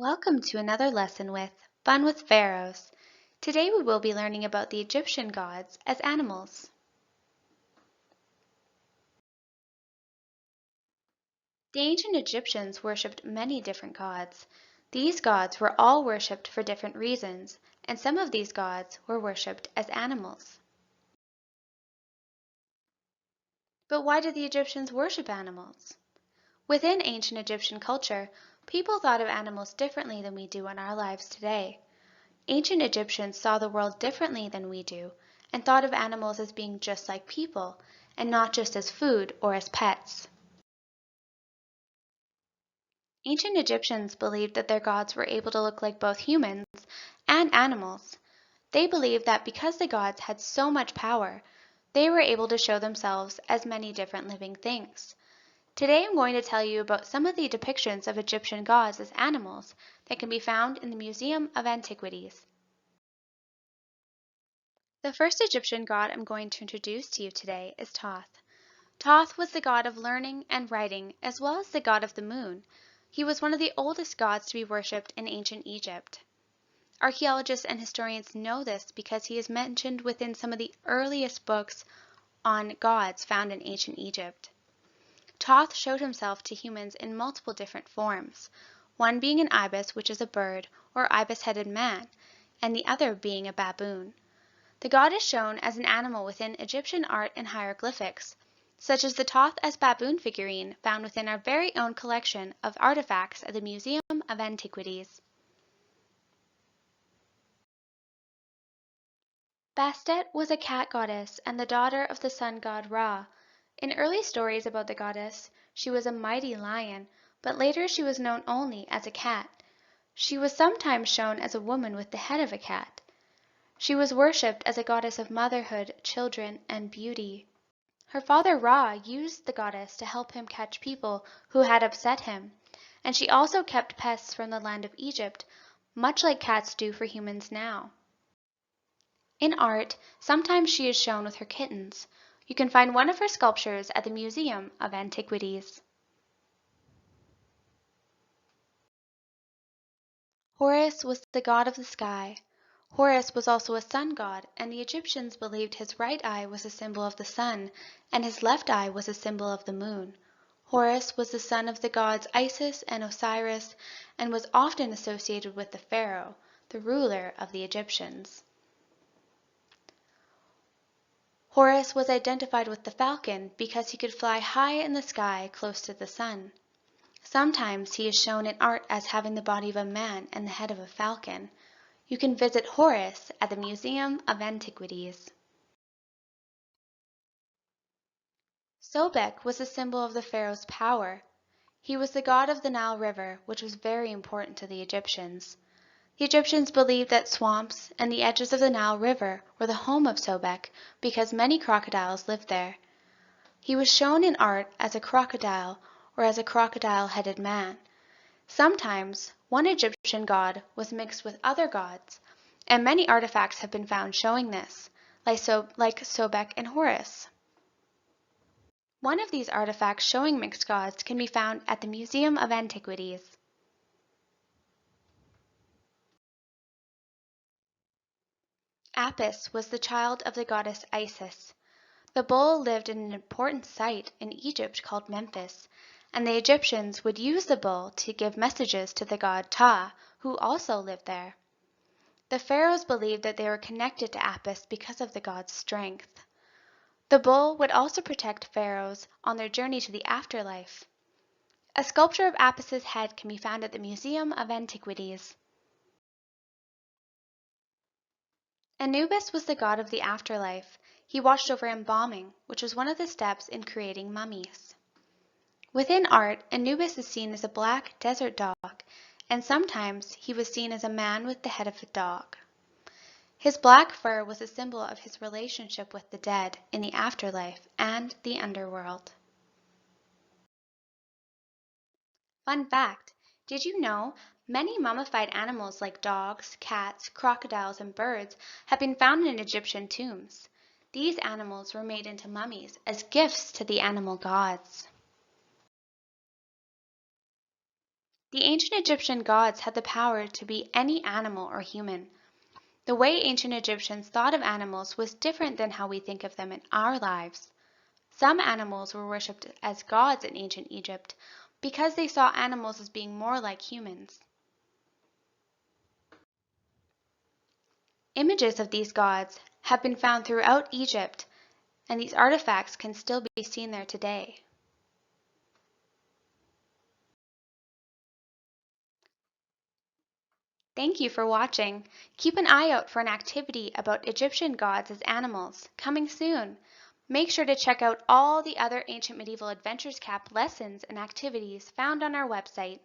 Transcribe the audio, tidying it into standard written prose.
Welcome to another lesson with Fun with Pharaohs. Today we will be learning about the Egyptian gods as animals. The ancient Egyptians worshipped many different gods. These gods were all worshipped for different reasons, and some of these gods were worshipped as animals. But why did the Egyptians worship animals? Within ancient Egyptian culture, people thought of animals differently than we do in our lives today. Ancient Egyptians saw the world differently than we do and thought of animals as being just like people and not just as food or as pets. Ancient Egyptians believed that their gods were able to look like both humans and animals. They believed that because the gods had so much power, they were able to show themselves as many different living things. Today I'm going to tell you about some of the depictions of Egyptian gods as animals that can be found in the Museum of Antiquities. The first Egyptian god I'm going to introduce to you today is Thoth. Thoth was the god of learning and writing, as well as the god of the moon. He was one of the oldest gods to be worshipped in ancient Egypt. Archaeologists and historians know this because he is mentioned within some of the earliest books on gods found in ancient Egypt. Thoth showed himself to humans in multiple different forms, one being an ibis, which is a bird, or ibis-headed man, and the other being a baboon. The god is shown as an animal within Egyptian art and hieroglyphics, such as the Thoth as baboon figurine found within our very own collection of artifacts at the Museum of Antiquities. Bastet was a cat goddess and the daughter of the sun god Ra. In early stories about the goddess, she was a mighty lion, but later she was known only as a cat. She was sometimes shown as a woman with the head of a cat. She was worshipped as a goddess of motherhood, children, and beauty. Her father Ra used the goddess to help him catch people who had upset him, and she also kept pests from the land of Egypt, much like cats do for humans now. In art, sometimes she is shown with her kittens. You can find one of her sculptures at the Museum of Antiquities. Horus was the god of the sky. Horus was also a sun god, and the Egyptians believed his right eye was a symbol of the sun, and his left eye was a symbol of the moon. Horus was the son of the gods Isis and Osiris, and was often associated with the pharaoh, the ruler of the Egyptians. Horus was identified with the falcon because he could fly high in the sky close to the sun. Sometimes he is shown in art as having the body of a man and the head of a falcon. You can visit Horus at the Museum of Antiquities. Sobek was a symbol of the pharaoh's power. He was the god of the Nile River, which was very important to the Egyptians. The Egyptians believed that swamps and the edges of the Nile River were the home of Sobek because many crocodiles lived there. He was shown in art as a crocodile or as a crocodile-headed man. Sometimes one Egyptian god was mixed with other gods, and many artifacts have been found showing this, like Sobek and Horus. One of these artifacts showing mixed gods can be found at the Museum of Antiquities. Apis was the child of the goddess Isis. The bull lived in an important site in Egypt called Memphis, and the Egyptians would use the bull to give messages to the god Ptah, who also lived there. The pharaohs believed that they were connected to Apis because of the god's strength. The bull would also protect pharaohs on their journey to the afterlife. A sculpture of Apis's head can be found at the Museum of Antiquities. Anubis was the god of the afterlife. He watched over embalming, which was one of the steps in creating mummies. Within art, Anubis is seen as a black desert dog, and sometimes he was seen as a man with the head of a dog. His black fur was a symbol of his relationship with the dead in the afterlife and the underworld. Fun fact, did you know many mummified animals like dogs, cats, crocodiles, and birds have been found in Egyptian tombs? These animals were made into mummies as gifts to the animal gods. The ancient Egyptian gods had the power to be any animal or human. The way ancient Egyptians thought of animals was different than how we think of them in our lives. Some animals were worshipped as gods in ancient Egypt because they saw animals as being more like humans. Images of these gods have been found throughout Egypt, and these artifacts can still be seen there today. Thank you for watching. Keep an eye out for an activity about Egyptian gods as animals, coming soon. Make sure to check out all the other Ancient Medieval Adventures Cap lessons and activities found on our website.